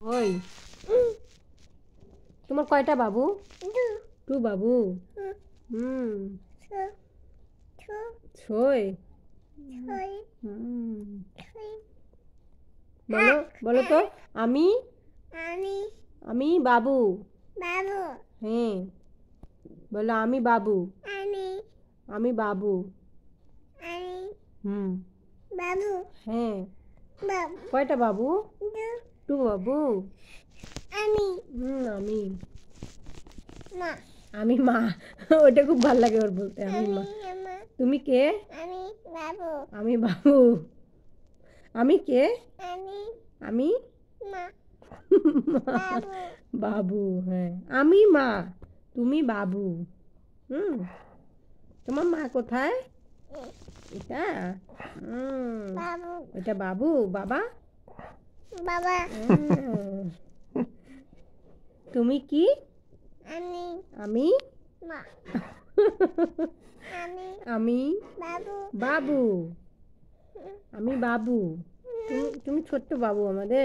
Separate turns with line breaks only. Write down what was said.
ওই তোমার কয়টা বাবু? টু বাবু। হুম। ছয়। হুম। বলো বলো তো। আমি আমি বাবু। হ্যাঁ, বলো আমি বাবু। আমি বাবু। হুম। হ্যাঁ। কয়টা বাবু? টু বাবু। আমি আমি মা। ওটা খুব ভালো লাগে ওর বলতে, আমি মা। তুমি কে? আমি বাবু। আমি কে? আমি বাবু। হ্যাঁ, আমি মা, তুমি বাবু। হুম। তোমার মা কোথায়? এটা এটা বাবু। বাবা। হুম। তুমি কি? আমি আমি বাবু। আমি বাবু। তুমি ছোট্ট বাবু আমাদের।